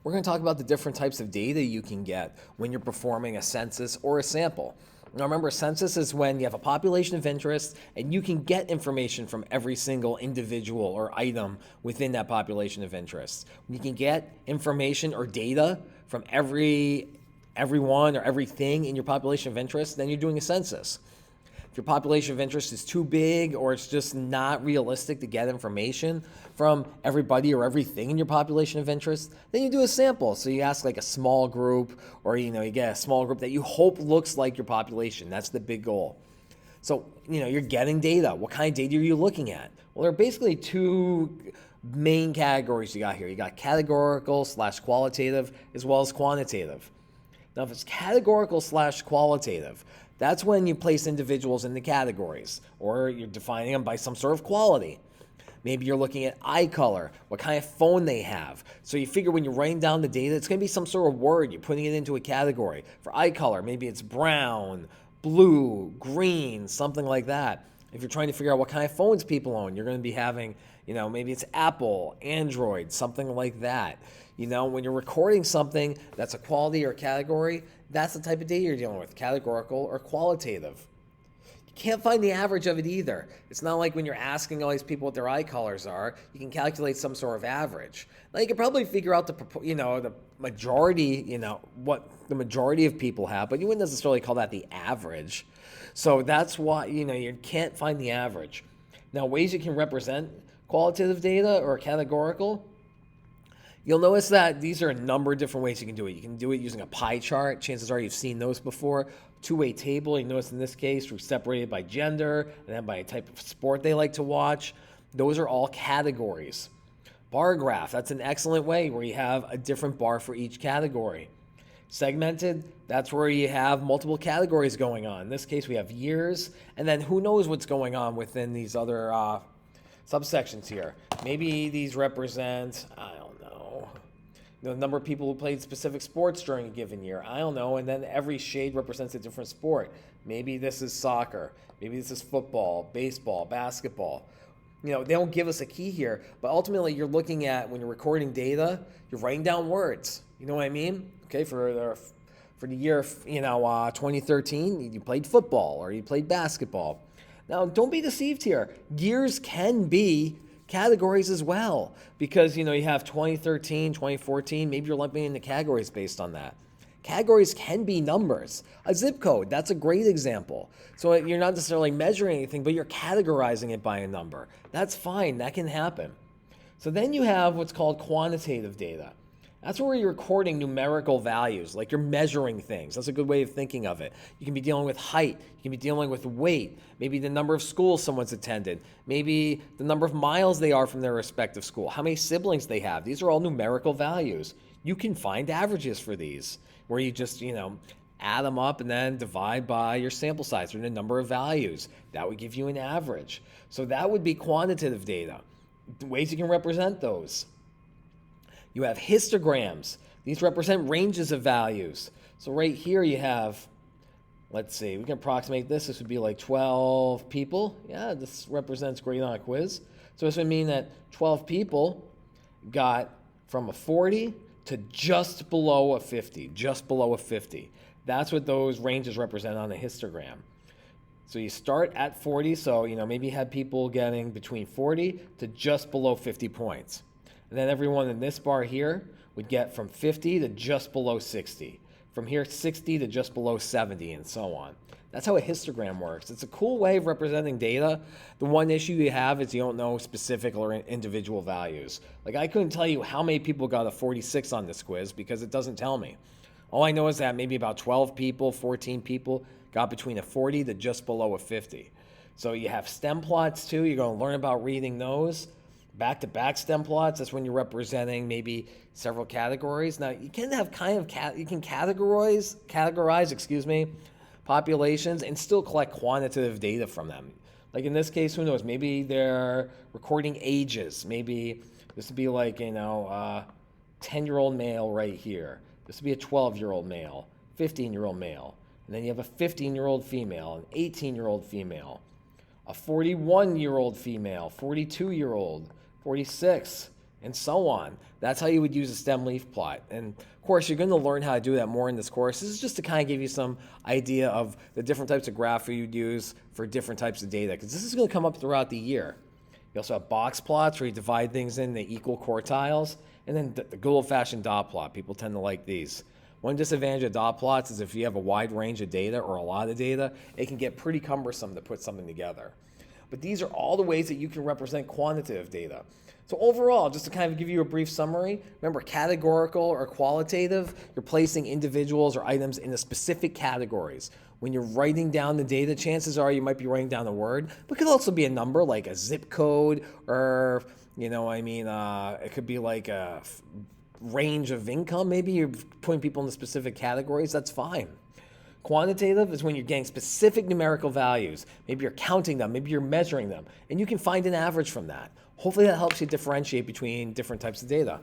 we're going to talk about the different types of data you can get when you're performing a census or a sample. Now remember, a census is when you have a population of interest and you can get information from every single individual or item within that population of interest. When you can get information or data from everyone or everything in your population of interest, then you're doing a census. If your population of interest is too big or it's just not realistic to get information from everybody or everything in your population of interest, then you do a sample. So you ask like a small group, or you get a small group that you hope looks like your population. That's the big goal. So you're getting data. What kind of data are you looking at? Well, there are basically two main categories you got here. You got categorical/qualitative as well as quantitative. Now, if it's categorical/qualitative, that's when you place individuals in the categories, or you're defining them by some sort of quality. Maybe you're looking at eye color, what kind of phone they have. So you figure when you're writing down the data, it's going to be some sort of word. You're putting it into a category. For eye color, maybe it's brown, blue, green, something like that. If you're trying to figure out what kind of phones people own, you're going to be having, maybe it's Apple, Android, something like that. When you're recording something that's a quality or a category, that's the type of data you're dealing with, categorical or qualitative. You can't find the average of it either. It's not like when you're asking all these people what their eye colors are, you can calculate some sort of average. Now you can probably figure out the majority, what the majority of people have, but you wouldn't necessarily call that the average. So that's why, you can't find the average. Now, ways you can represent qualitative data or categorical, you'll notice that these are a number of different ways you can do it. You can do it using a pie chart. Chances are you've seen those before. Two-way table. You notice in this case, we're separated by gender and then by a type of sport they like to watch. Those are all categories. Bar graph. That's an excellent way where you have a different bar for each category. Segmented. That's where you have multiple categories going on. In this case, we have years. And then who knows what's going on within these other subsections here. Maybe these represent, the number of people who played specific sports during a given year. I don't know. And then every shade represents a different sport. Maybe this is soccer. Maybe this is football, baseball, basketball. They don't give us a key here. But ultimately, you're looking at, when you're recording data, you're writing down words. You know what I mean? Okay, for the year 2013, you played football or you played basketball. Now, don't be deceived here. Years can be categories as well, because you have 2013, 2014, maybe you're lumping in the categories based on that. Categories can be numbers. A zip code, that's a great example. So you're not necessarily measuring anything, but you're categorizing it by a number. That's fine, that can happen. So then you have what's called quantitative data. That's where you're recording numerical values, like you're measuring things. That's a good way of thinking of it. You can be dealing with height. You can be dealing with weight, maybe the number of schools someone's attended, maybe the number of miles they are from their respective school, how many siblings they have. These are all numerical values. You can find averages for these, where you just, add them up and then divide by your sample size or the number of values. That would give you an average. So that would be quantitative data. The ways you can represent those. You have histograms. These represent ranges of values. So right here you have, let's see, we can approximate this. This would be like 12 people. Yeah, this represents great on a quiz. So this would mean that 12 people got from a 40 to just below a 50, just below a 50. That's what those ranges represent on a histogram. So you start at 40, so maybe you had people getting between 40 to just below 50 points. And then everyone in this bar here would get from 50 to just below 60. From here, 60 to just below 70, and so on. That's how a histogram works. It's a cool way of representing data. The one issue you have is you don't know specific or individual values. Like, I couldn't tell you how many people got a 46 on this quiz because it doesn't tell me. All I know is that maybe about 12 people, 14 people got between a 40 to just below a 50. So you have stem plots too. You're going to learn about reading those. Back-to-back stem plots, that's when you're representing maybe several categories. Now, you can have you can categorize, populations and still collect quantitative data from them. Like in this case, who knows? Maybe they're recording ages. Maybe this would be like, 10-year-old male right here. This would be a 12-year-old male, 15-year-old male. And then you have a 15-year-old female, an 18-year-old female, a 41-year-old female, 42-year-old, 46, and so on. That's how you would use a stem leaf plot. And of course, you're going to learn how to do that more in this course. This is just to kind of give you some idea of the different types of graph you'd use for different types of data, because this is going to come up throughout the year. You also have box plots where you divide things into equal quartiles, and then the good old-fashioned dot plot. People tend to like these. One disadvantage of dot plots is if you have a wide range of data or a lot of data, it can get pretty cumbersome to put something together. But these are all the ways that you can represent quantitative data. So overall, just to kind of give you a brief summary, remember categorical or qualitative, you're placing individuals or items into specific categories. When you're writing down the data, chances are you might be writing down a word, but it could also be a number like a zip code or, it could be like a range of income. Maybe you're putting people into specific categories, that's fine. Quantitative is when you're getting specific numerical values. Maybe you're counting them, maybe you're measuring them, and you can find an average from that. Hopefully that helps you differentiate between different types of data.